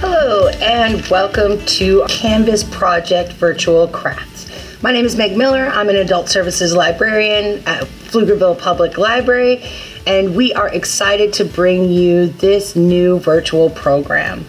Hello and welcome to Canvas Project Virtual Crafts. My name is Meg Miller. I'm an adult services librarian at Pflugerville Public Library, and we are excited to bring you this new virtual program.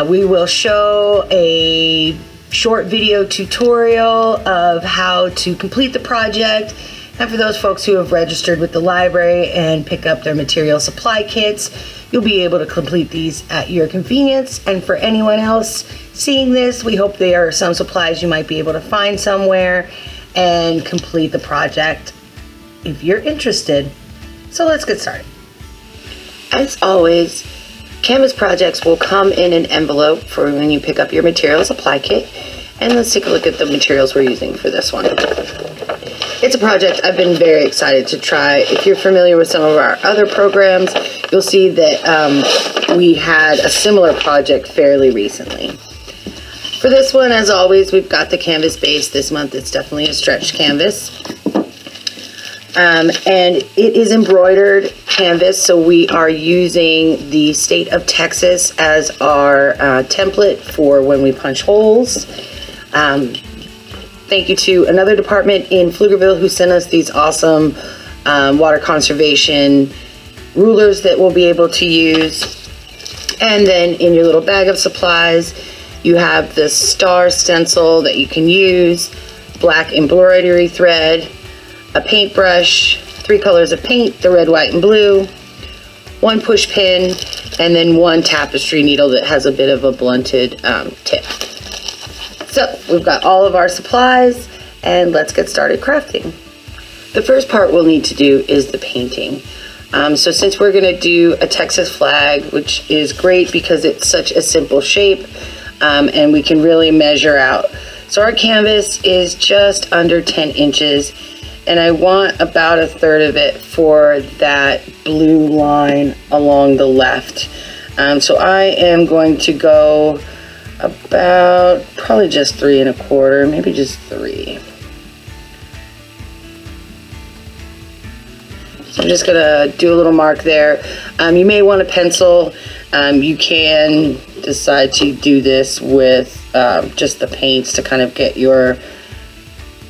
We will show a short video tutorial of how to complete the project, and for those folks who have registered with the library and pick up their material supply kits, you'll be able to complete these at your convenience. And for anyone else seeing this, we hope there are some supplies you might be able to find somewhere and complete the project if you're interested. So let's get started. As always, Canvas projects will come in an envelope for when you pick up your material supply kit. And let's take a look at the materials we're using for this one. It's a project I've been very excited to try. If you're familiar with some of our other programs, you'll see that we had a similar project fairly recently. For this one, as always, we've got the canvas base. This month it's definitely a stretched canvas. And it is embroidered canvas, so we are using the state of Texas as our template for when we punch holes. Thank you to another department in Pflugerville who sent us these awesome water conservation rulers that we'll be able to use. And then in your little bag of supplies, you have the star stencil that you can use, black embroidery thread, a paintbrush, 3 colors of paint, the red, white, and blue, 1 push pin, and then 1 tapestry needle that has a bit of a blunted tip. So we've got all of our supplies, and let's get started crafting. The first part we'll need to do is the painting. So since we're going to do a Texas flag, which is great because it's such a simple shape, and we can really measure out. So our canvas is just under 10 inches, and I want about 1/3 of it for that blue line along the left. So I am going to go about probably just 3 1/4, maybe just 3. So I'm just gonna do a little mark there. You may want a pencil. You can decide to do this with just the paints to kind of get your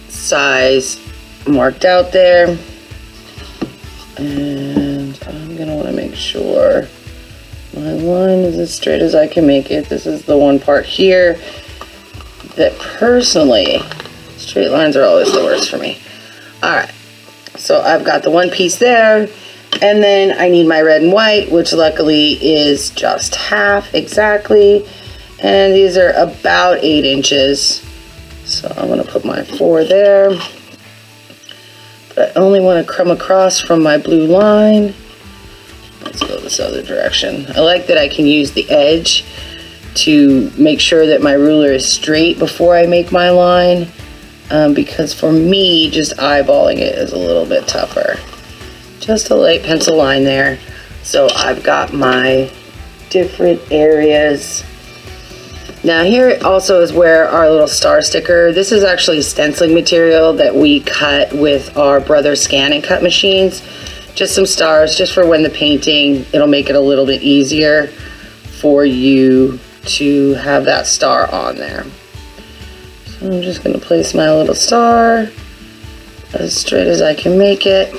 size marked out there. And I'm gonna want to make sure my line is as straight as I can make it. This is the one part here that personally, straight lines are always the worst for me. All right, so I've got the one piece there, and then I need my red and white, which luckily is just half exactly. And these are about 8 inches. So I'm gonna put my 4 there. But I only want to crumb across from my blue line. Let's go this other direction. I like that I can use the edge to make sure that my ruler is straight before I make my line, because for me, just eyeballing it is a little bit tougher. Just a light pencil line there. So I've got my different areas. Now here also is where our little star sticker, this is actually stenciling material that we cut with our Brother scan and cut machines. Just some stars, just for when the painting, it'll make it a little bit easier for you to have that star on there. So I'm just gonna place my little star as straight as I can make it.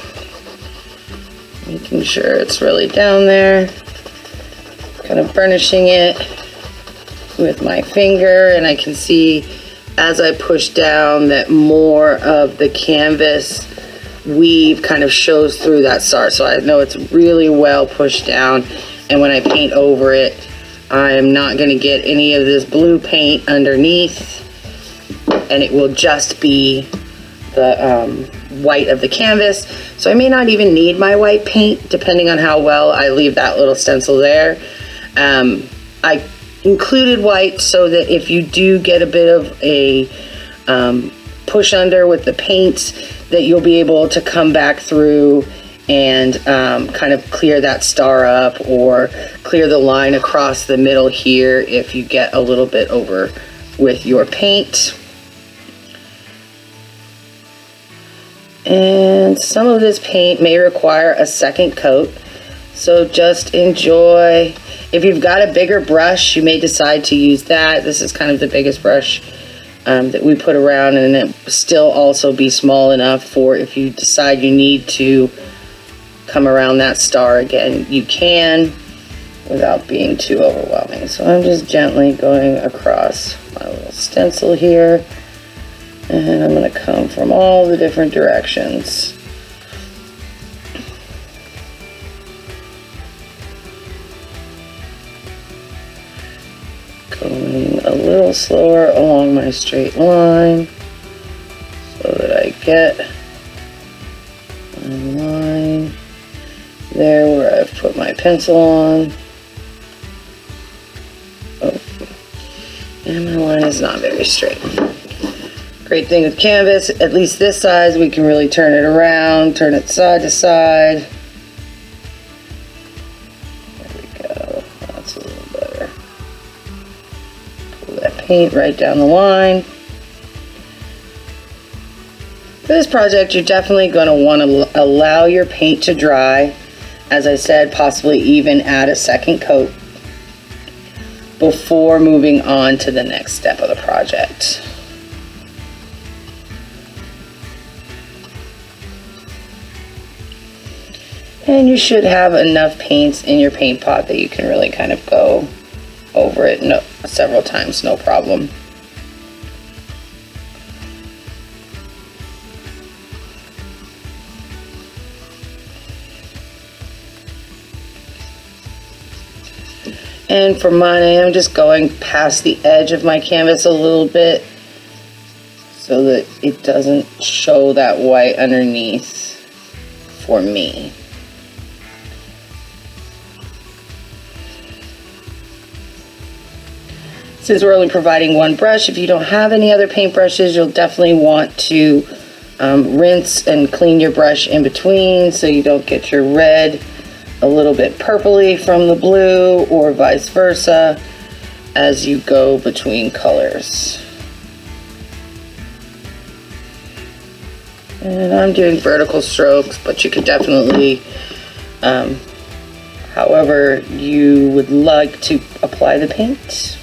Making sure it's really down there. Kind of burnishing it with my finger, and I can see as I push down that more of the canvas weave kind of shows through that star. So I know it's really well pushed down, and when I paint over it, I'm not going to get any of this blue paint underneath, and it will just be the white of the canvas. So I may not even need my white paint depending on how well I leave that little stencil there. I included white so that if you do get a bit of a push under with the paints, that you'll be able to come back through and kind of clear that star up, or clear the line across the middle here if you get a little bit over with your paint. And some of this paint may require a second coat, so just enjoy. If you've got a bigger brush, you may decide to use that. This is kind of the biggest brush that we put around, and it still also be small enough for if you decide you need to come around that star again, you can without being too overwhelming. So I'm just gently going across my little stencil here, and I'm going to come from all the different directions. Going a little slower along my straight line so that I get my line there where I've put my pencil on. Oh, and my line is not very straight. Great thing with canvas, at least this size, we can really turn it around, turn it side to side. There we go, that's a little better. Pull that paint right down the line. For this project, you're definitely going to want to allow your paint to dry. As I said, possibly even add a second coat before moving on to the next step of the project. And you should have enough paints in your paint pot that you can really kind of go over it several times, no problem. And for mine, I am just going past the edge of my canvas a little bit so that it doesn't show that white underneath for me. Since we're only providing one brush, if you don't have any other paint brushes, you'll definitely want to rinse and clean your brush in between so you don't get your red a little bit purpley from the blue, or vice versa, as you go between colors. And I'm doing vertical strokes, but you could definitely, however you would like to apply the paint.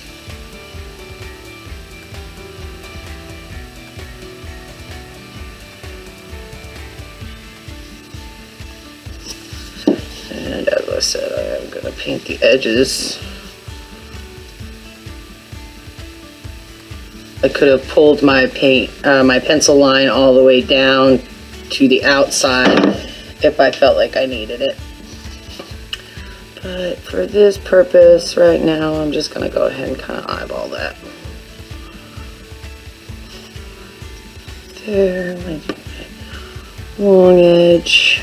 And as I said, I am going to paint the edges. I could have pulled my my pencil line all the way down to the outside if I felt like I needed it. But for this purpose right now, I'm just going to go ahead and kind of eyeball that. There, my long edge.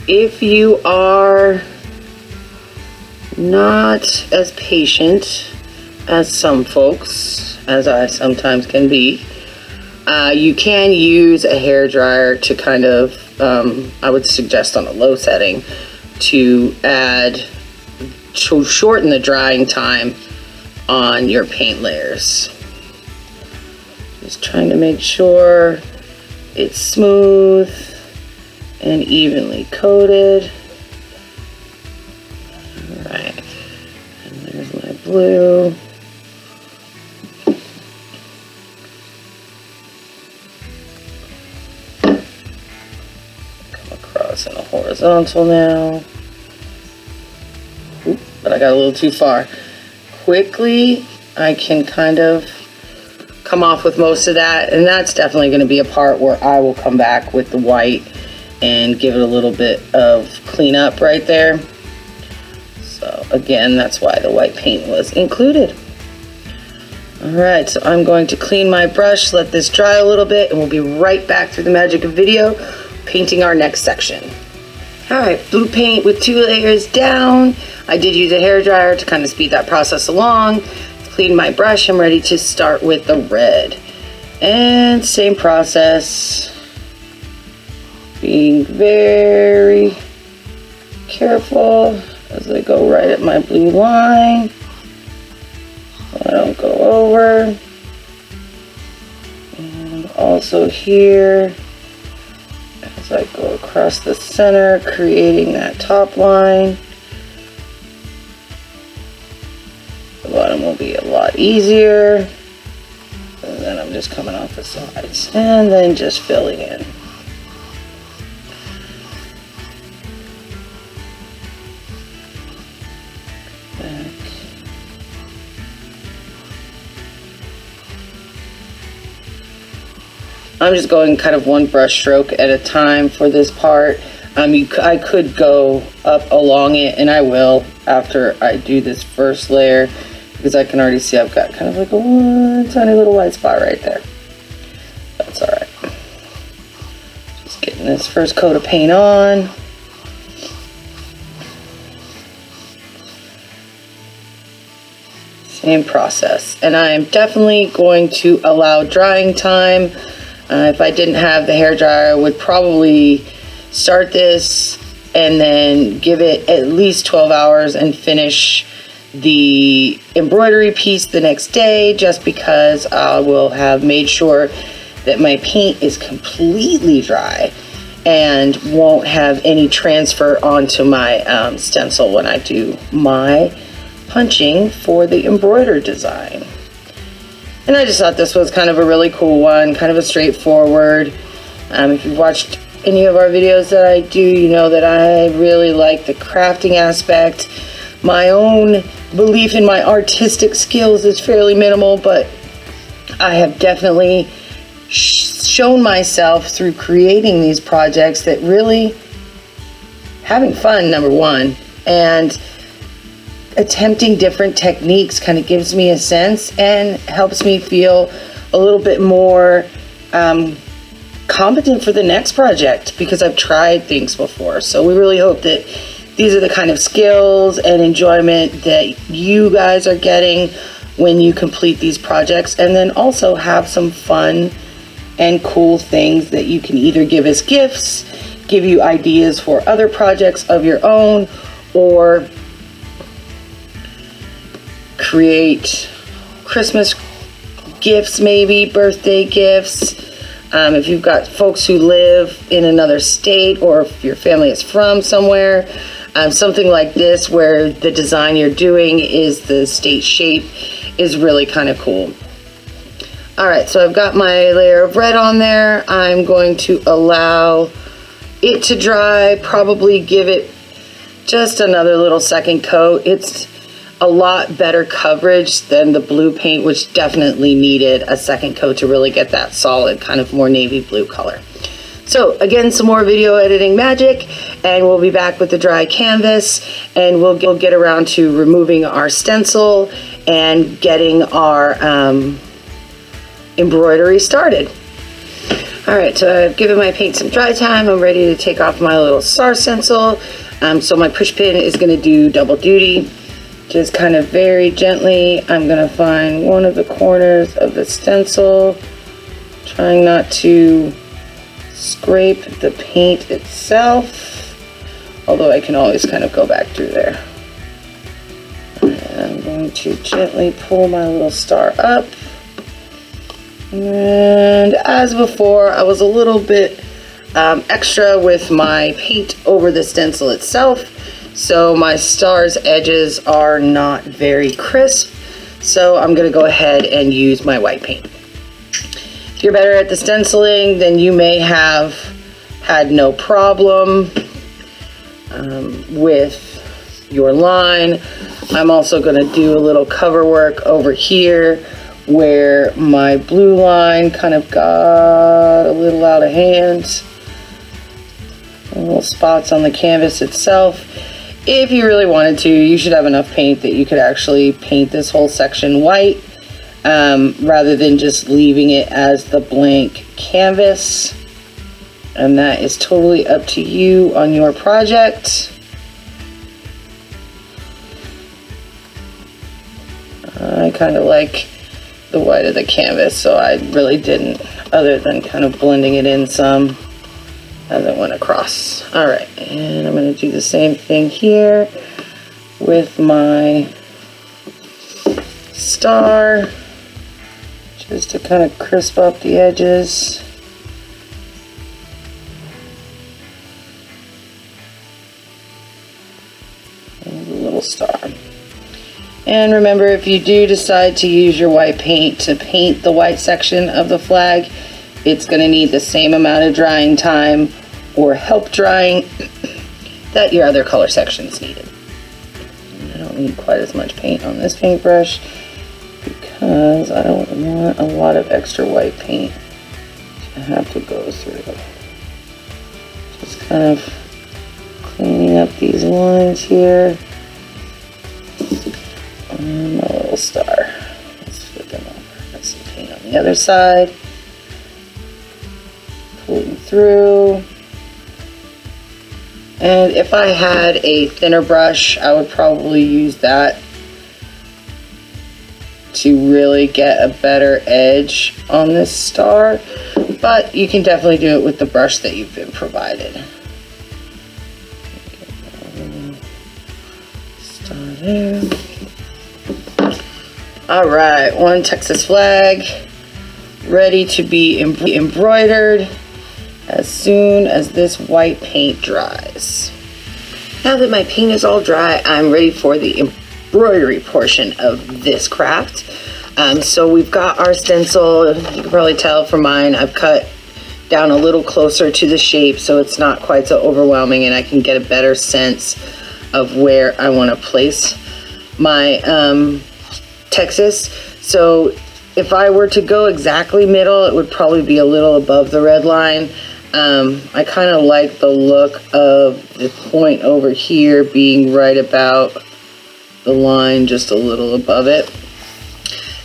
If you are not as patient as some folks, as I sometimes can be, you can use a hair dryer to kind of, I would suggest on a low setting, to shorten the drying time on your paint layers. Just trying to make sure it's smooth and evenly coated. Alright, and there's my blue. Come across in a horizontal now. Oop, but I got a little too far. Quickly, I can kind of come off with most of that, and that's definitely going to be a part where I will come back with the white and give it a little bit of cleanup right there. So again, that's why the white paint was included. Alright, so I'm going to clean my brush, let this dry a little bit, and we'll be right back through the magic of video, painting our next section. Alright, blue paint with 2 layers down. I did use a hair dryer to kind of speed that process along. Clean my brush, I'm ready to start with the red. And same process. Being very careful as I go right at my blue line so I don't go over. And also here as I go across the center, creating that top line The bottom will be a lot easier. And then I'm just coming off the sides and then just filling in. Back. I'm just going kind of one brush stroke at a time for this part. I could go up along it, and I will after I do this first layer, because I can already see I've got kind of like a one tiny little white spot right there. That's all right. Just getting this first coat of paint on. Same process, and I am definitely going to allow drying time. If I didn't have the hairdryer, I would probably start this and then give it at least 12 hours and finish the embroidery piece the next day, just because I will have made sure that my paint is completely dry and won't have any transfer onto my stencil when I do my punching for the embroidered design. And I just thought this was kind of a really cool one, kind of a straightforward. If you've watched any of our videos that I do, you know that I really like the crafting aspect. My own belief in my artistic skills is fairly minimal, but I have definitely shown myself through creating these projects that really having fun, number one, and attempting different techniques kind of gives me a sense and helps me feel a little bit more competent for the next project, because I've tried things before. So we really hope that these are the kind of skills and enjoyment that you guys are getting when you complete these projects, and then also have some fun and cool things that you can either give as gifts, give you ideas for other projects of your own, or create Christmas gifts, maybe birthday gifts. If you've got folks who live in another state, or if your family is from somewhere, something like this where the design you're doing is the state shape is really kind of cool. Alright, so I've got my layer of red on there. I'm going to allow it to dry, probably give it just another little second coat. It's a lot better coverage than the blue paint, which definitely needed a second coat to really get that solid kind of more navy blue color. So again, some more video editing magic, and we'll be back with the dry canvas, and we'll get around to removing our stencil and getting our embroidery started. Alright, so I've given my paint some dry time. I'm ready to take off my little star stencil. So my push pin is going to do double duty. Just kind of very gently, I'm going to find one of the corners of the stencil, trying not to scrape the paint itself, although I can always kind of go back through there. And I'm going to gently pull my little star up. And as before, I was a little bit extra with my paint over the stencil itself. So my star's edges are not very crisp, so I'm going to go ahead and use my white paint. If you're better at the stenciling, then you may have had no problem with your line. I'm also going to do a little cover work over here where my blue line kind of got a little out of hand. Little spots on the canvas itself. If you really wanted to, you should have enough paint that you could actually paint this whole section white, rather than just leaving it as the blank canvas. And that is totally up to you on your project. I kind of like the white of the canvas, so I really didn't, other than kind of blending it in some as it went across. Alright, and I'm going to do the same thing here with my star, just to kind of crisp up the edges. And a little star. And remember, if you do decide to use your white paint to paint the white section of the flag, it's going to need the same amount of drying time or help drying that your other color sections needed. And I don't need quite as much paint on this paintbrush because I don't want a lot of extra white paint to have to go through. Just kind of cleaning up these lines here. And my little star. Let's flip them over. Got some paint on the other side. Pulling through. And if I had a thinner brush, I would probably use that to really get a better edge on this star. But you can definitely do it with the brush that you've been provided. Star there. Alright, one Texas flag ready to be embroidered as soon as this white paint dries. Now that my paint is all dry, I'm ready for the embroidery portion of this craft. So we've got our stencil. You can probably tell from mine, I've cut down a little closer to the shape so it's not quite so overwhelming and I can get a better sense of where I want to place my Texas. So if I were to go exactly middle, it would probably be a little above the red line. I kind of like the look of the point over here being right about the line, just a little above it.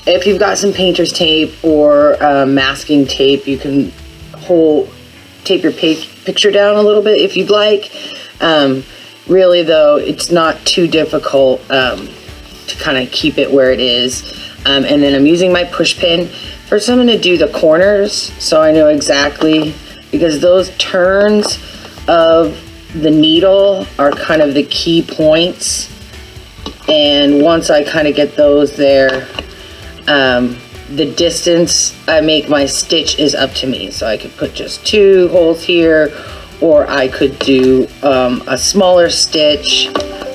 If you've got some painter's tape or masking tape, you can tape your picture down a little bit if you'd like. Really though, it's not too difficult to kind of keep it where it is. And then I'm using my push pin. First I'm going to do the corners so I know exactly, because those turns of the needle are kind of the key points. And once I kind of get those there, the distance I make my stitch is up to me. So I could put just 2 holes here, or I could do a smaller stitch.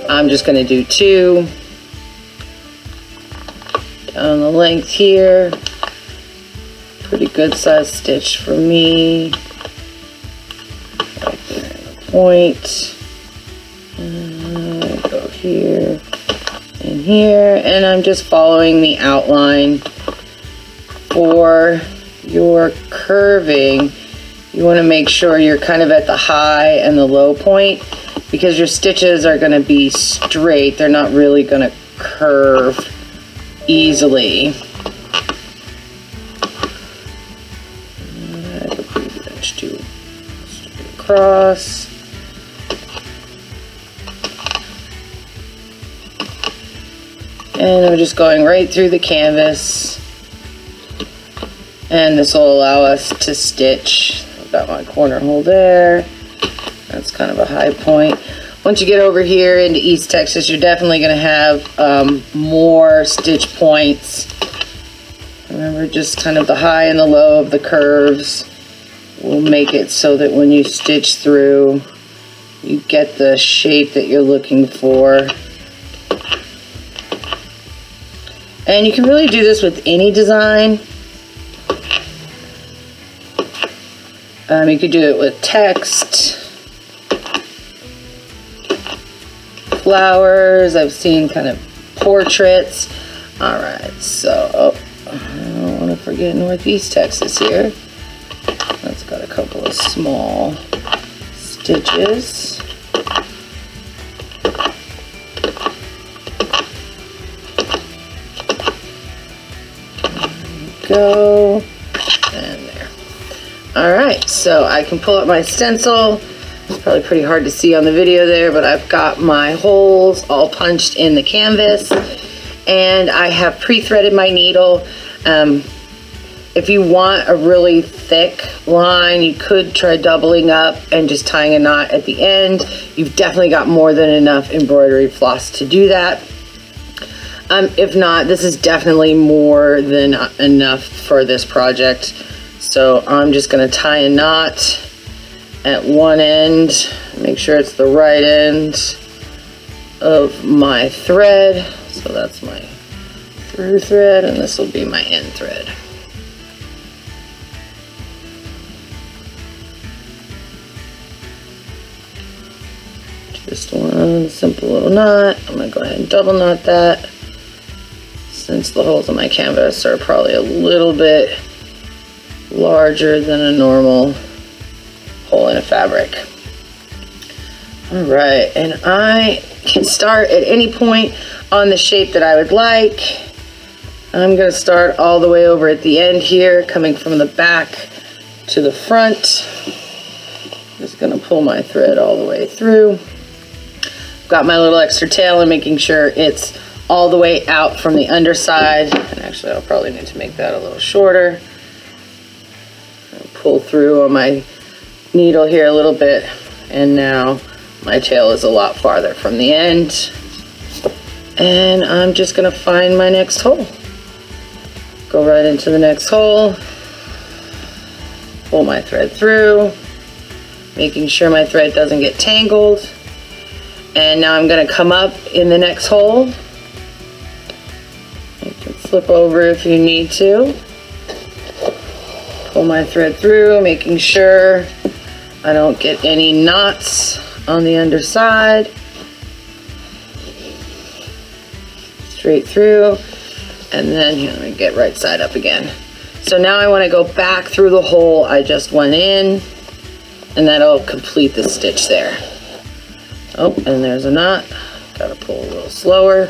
I'm just going to do 2 down the length here. Pretty good size stitch for me. Right there in the point. Go here and here, and I'm just following the outline. For your curving, you want to make sure you're kind of at the high and the low point, because your stitches are going to be straight. They're not really going to curve easily. I could pretty much do straight across. And I'm just going right through the canvas. And this will allow us to stitch. I've got my corner hole there. That's kind of a high point. Once you get over here into East Texas, you're definitely going to have more stitch points. Remember, just kind of the high and the low of the curves will make it so that when you stitch through, you get the shape that you're looking for. And you can really do this with any design. You could do it with text, flowers. I've seen kind of portraits. All right, so I don't want to forget Northeast Texas here. That's got a couple of small stitches. Go, and there. All right, so I can pull up my stencil. It's probably pretty hard to see on the video there, but I've got my holes all punched in the canvas, and I have pre-threaded my needle. If you want a really thick line, you could try doubling up and just tying a knot at the end. You've definitely got more than enough embroidery floss to do that. If not, this is definitely more than enough for this project. So I'm just going to tie a knot at one end, make sure it's the right end of my thread. So that's my through thread, and this will be my end thread. Just one simple little knot. I'm going to go ahead and double knot that, since the holes in my canvas are probably a little bit larger than a normal hole in a fabric. All right, and I can start at any point on the shape that I would like. I'm going to start all the way over at the end here, coming from the back to the front. Just going to pull my thread all the way through. Got my little extra tail and making sure it's all the way out from the underside. And actually, I'll probably need to make that a little shorter. I'll pull through on my needle here a little bit, and now my tail is a lot farther from the end. And I'm just going to find my next hole. Go right into the next hole. Pull my thread through, making sure my thread doesn't get tangled. And now I'm going to come up in the next hole. You can flip over if you need to. Pull my thread through, making sure I don't get any knots on the underside. Straight through, and then here, let me get right side up again. So now I want to go back through the hole I just went in, and that'll complete the stitch there. Oh, and there's a knot. Gotta pull a little slower.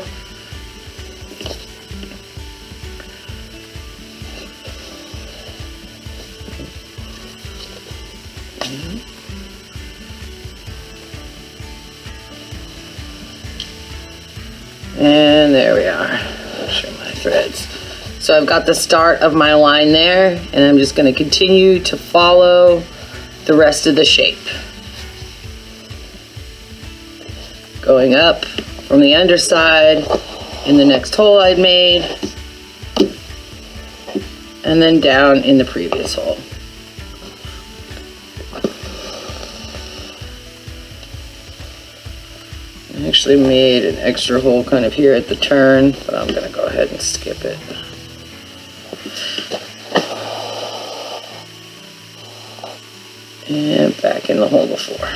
And there we are. I'll show my threads. So I've got the start of my line there, and I'm just going to continue to follow the rest of the shape. Going up from the underside in the next hole I'd made, and then down in the previous hole. I actually made an extra hole kind of here at the turn, but I'm going to go ahead and skip it. And back in the hole before.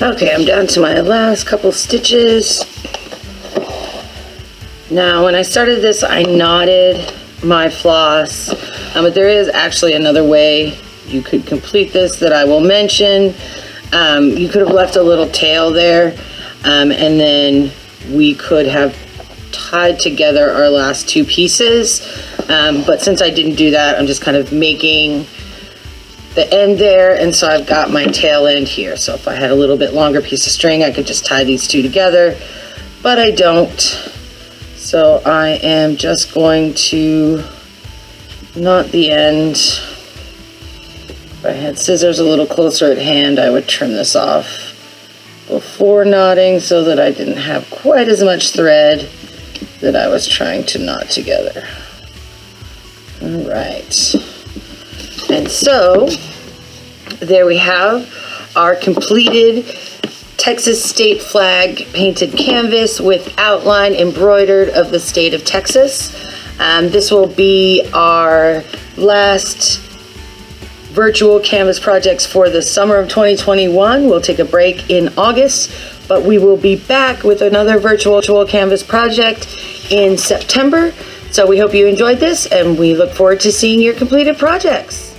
Okay, I'm down to my last couple stitches. Now, when I started this, I knotted my floss, but there is actually another way you could complete this that I will mention. You could have left a little tail there, and then we could have tied together our last two pieces, but since I didn't do that, I'm just kind of making the end there, and so I've got my tail end here. So if I had a little bit longer piece of string, I could just tie these two together, but I don't. So I am just going to knot the end. If I had scissors a little closer at hand, I would trim this off before knotting so that I didn't have quite as much thread that I was trying to knot together. All right. And so there we have our completed Texas state flag painted canvas with outline embroidered of the state of Texas. This will be our last virtual canvas projects for the summer of 2021. We'll take a break in August, but we will be back with another virtual canvas project in September. So we hope you enjoyed this, and we look forward to seeing your completed projects.